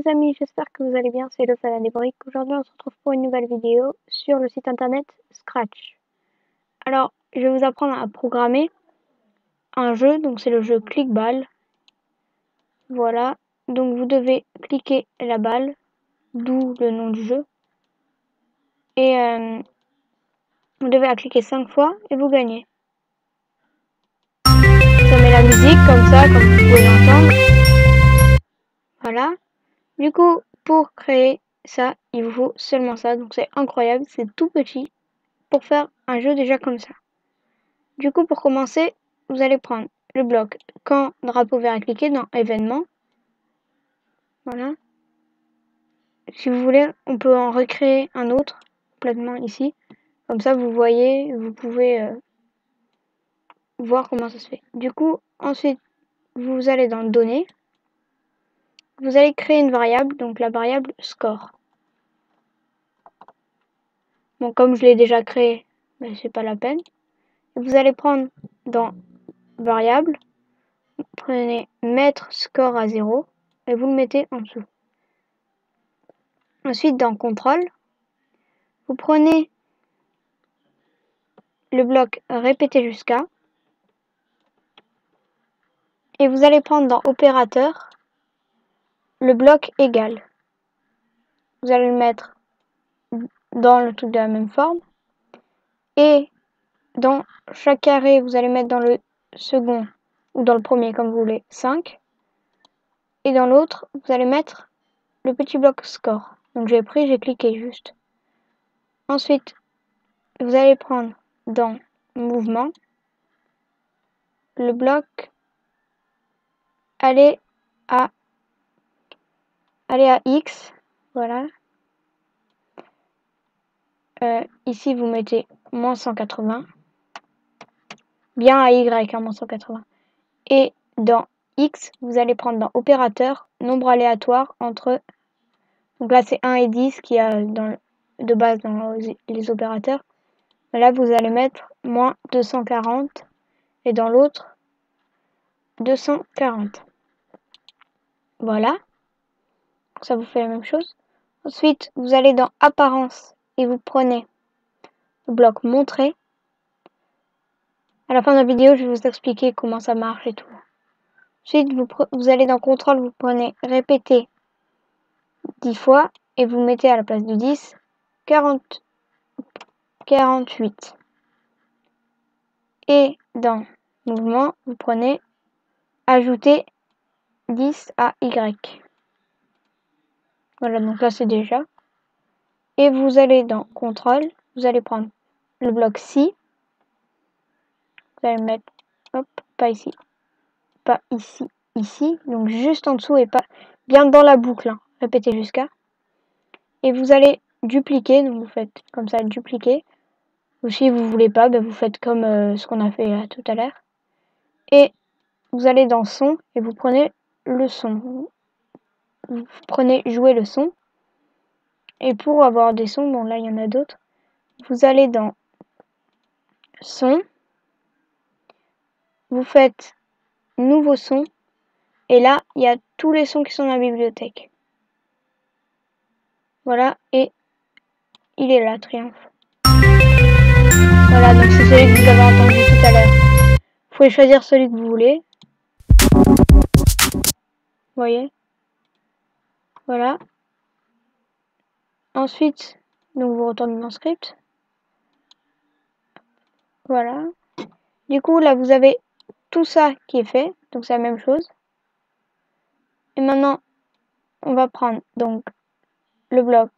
les amis, j'espère que vous allez bien, c'est le Fana des briques. Aujourd'hui on se retrouve pour une nouvelle vidéo sur le site internet Scratch. Alors, je vais vous apprendre à programmer un jeu, donc c'est le jeu Clickball. Voilà, donc vous devez cliquer la balle, d'où le nom du jeu. Et vous devez la cliquer 5 fois et vous gagnez. Ça met la musique comme ça, comme vous pouvez l'entendre. Voilà. Du coup, pour créer ça, il vous faut seulement ça. Donc c'est incroyable, c'est tout petit pour faire un jeu déjà comme ça. Du coup, pour commencer, vous allez prendre le bloc quand drapeau vert est cliqué dans événements. Voilà. Si vous voulez, on peut en recréer un autre complètement ici. Comme ça, vous voyez, vous pouvez voir comment ça se fait. Du coup, ensuite, vous allez dans données. Vous allez créer une variable, donc la variable score. Bon, comme je l'ai déjà créé, ben, c'est pas la peine. Vous allez prendre dans variable, prenez mettre score à 0 et vous le mettez en dessous. Ensuite, dans contrôle, vous prenez le bloc répéter jusqu'à et vous allez prendre dans opérateur le bloc égal. Vous allez le mettre dans le truc de la même forme et dans chaque carré, vous allez mettre dans le second ou dans le premier comme vous voulez 5 et dans l'autre, vous allez mettre le petit bloc score. Donc j'ai cliqué juste. Ensuite, vous allez prendre dans mouvement le bloc aller à X, voilà. Ici vous mettez moins 180, bien à Y, hein, moins 180. Et dans X, vous allez prendre dans opérateur, nombre aléatoire entre, donc là c'est 1 et 10 qu'il y a de base dans les opérateurs. Là vous allez mettre moins 240 et dans l'autre 240. Voilà, ça vous fait la même chose. Ensuite, vous allez dans apparence et vous prenez le bloc montrer. À la fin de la vidéo, je vais vous expliquer comment ça marche et tout. Ensuite, vous allez dans contrôle, vous prenez répéter 10 fois et vous mettez à la place de 10 48. Et dans mouvement, vous prenez ajouter 10 à Y. Voilà, donc là c'est déjà. Et vous allez dans contrôle, vous allez prendre le bloc si. Vous allez mettre, hop, pas ici, pas ici, ici, donc juste en dessous et pas bien dans la boucle, hein. Répétez jusqu'à. Et vous allez dupliquer, donc vous faites comme ça, dupliquer. Ou si vous voulez pas, ben vous faites comme ce qu'on a fait tout à l'heure. Et vous allez dans son et vous prenez le son. Vous prenez jouer le son. Et pour avoir des sons, bon là il y en a d'autres, vous allez dans son, vous faites nouveau son. Et là, il y a tous les sons qui sont dans la bibliothèque. Voilà, et il est là, triomphe. Voilà, donc c'est celui que vous avez entendu tout à l'heure. Vous pouvez choisir celui que vous voulez. Vous voyez? Voilà. Ensuite, donc vous retournez dans script. Voilà. Du coup, là, vous avez tout ça qui est fait. Donc c'est la même chose. Et maintenant, on va prendre donc le bloc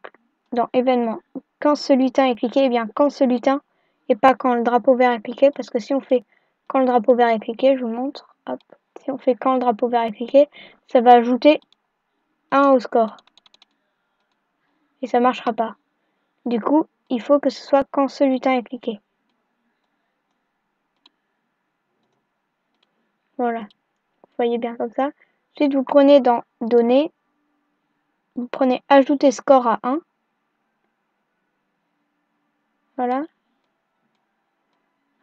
dans événement. Quand ce lutin est cliqué, eh bien quand ce lutin et pas quand le drapeau vert est cliqué, parce que si on fait quand le drapeau vert est cliqué, je vous montre, hop, si on fait quand le drapeau vert est cliqué, ça va ajouter 1 au score. Et ça marchera pas. Du coup, il faut que ce soit quand ce lutin est cliqué. Voilà. Vous voyez bien comme ça. Ensuite, vous prenez dans données, vous prenez ajouter score à 1. Voilà.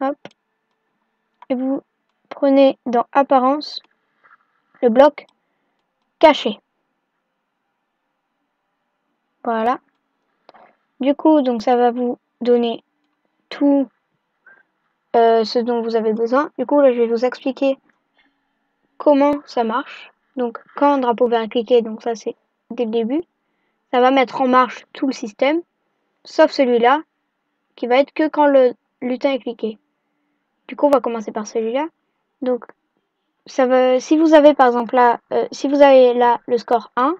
Hop. Et vous prenez dans apparence le bloc caché. Voilà. Du coup, donc ça va vous donner tout ce dont vous avez besoin. Du coup, là, je vais vous expliquer comment ça marche. Donc, quand un drapeau vert est cliqué, donc ça c'est dès le début, ça va mettre en marche tout le système, sauf celui-là, qui va être que quand le lutin est cliqué. Du coup, on va commencer par celui-là. Donc, ça va, si vous avez par exemple là, si vous avez là le score 1,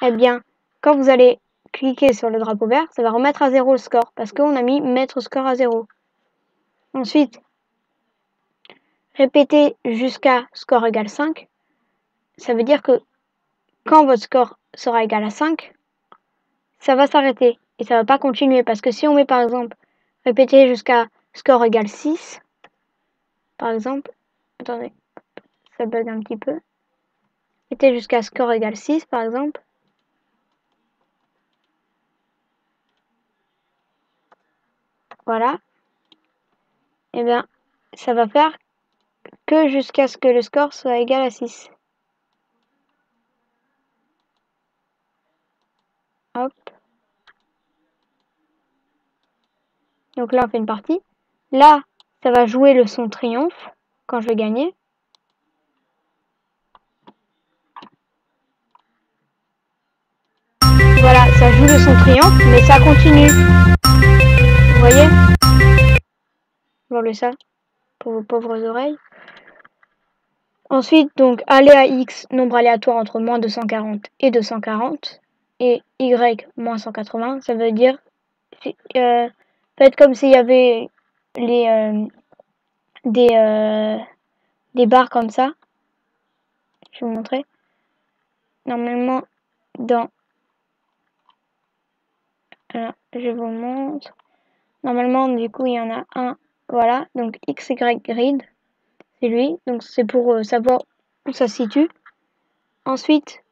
eh bien, quand vous allez cliquer sur le drapeau vert, ça va remettre à 0 le score, parce qu'on a mis mettre score à 0. Ensuite, répétez jusqu'à score égale 5. Ça veut dire que quand votre score sera égal à 5, ça va s'arrêter et ça va pas continuer. Parce que si on met par exemple répéter jusqu'à score égale 6, par exemple, attendez, ça bug un petit peu. Répéter jusqu'à score égale 6, par exemple. Voilà. Et bien, ça va faire que jusqu'à ce que le score soit égal à 6. Hop. Donc là, on fait une partie. Là, ça va jouer le son triomphe quand je vais gagner. Voilà, ça joue le son triomphe, mais ça continue. Vous voyez? Voilà ça, pour vos pauvres oreilles. Ensuite, donc, aléa x, nombre aléatoire entre moins 240 et 240. Et y, moins 180, ça veut dire... faites comme s'il y avait des barres comme ça. Je vais vous montrer. Normalement, je vous montre. Normalement, du coup, il y en a un. Voilà, donc XY grid, c'est lui. Donc, c'est pour savoir où ça se situe. Ensuite,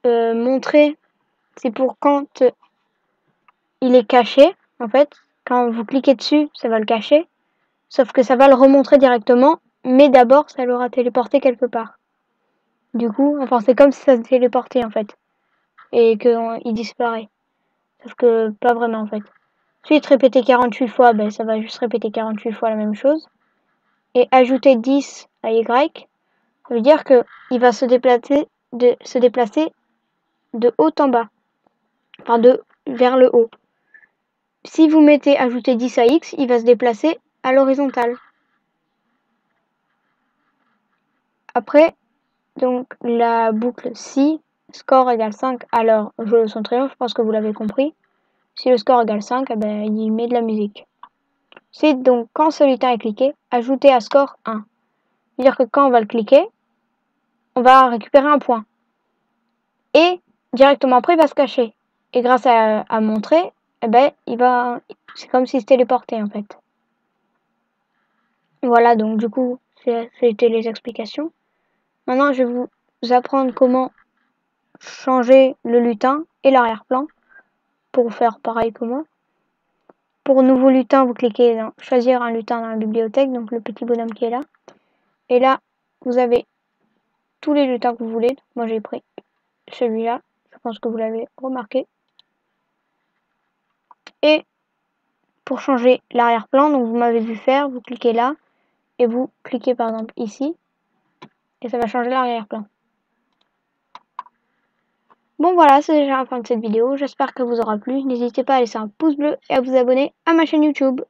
montrer, c'est pour quand il est caché. En fait, quand vous cliquez dessus, ça va le cacher. Sauf que ça va le remontrer directement. Mais d'abord, ça l'aura téléporté quelque part. Du coup, enfin, c'est comme si ça se téléportait, en fait. Et qu'il disparaît. Sauf que pas vraiment, en fait. Ensuite, répéter 48 fois, ben, ça va juste répéter 48 fois la même chose. Et ajouter 10 à Y, ça veut dire qu'il va se déplacer de haut en bas. Enfin, vers le haut. Si vous mettez ajouter 10 à X, il va se déplacer à l'horizontale. Après, donc, la boucle si score égale 5, alors jouer le son triomphe, je pense que vous l'avez compris. Si le score égale 5, eh ben, il met de la musique. C'est donc quand ce lutin est cliqué, ajouter à score 1. C'est-à-dire que quand on va le cliquer, on va récupérer un point. Et directement après, il va se cacher. Et grâce à montrer, eh ben, c'est comme s'il se téléportait en fait. Voilà, donc du coup, c'était les explications. Maintenant, je vais vous apprendre comment changer le lutin et l'arrière-plan pour faire pareil que moi. Pour nouveau lutin, vous cliquez dans choisir un lutin dans la bibliothèque, donc le petit bonhomme qui est là. Et là, vous avez tous les lutins que vous voulez. Moi, j'ai pris celui-là. Je pense que vous l'avez remarqué. Et pour changer l'arrière-plan, donc vous m'avez vu faire, vous cliquez là et vous cliquez par exemple ici et ça va changer l'arrière-plan. Bon voilà, c'est déjà la fin de cette vidéo. J'espère qu'elle vous aura plu. N'hésitez pas à laisser un pouce bleu et à vous abonner à ma chaîne YouTube.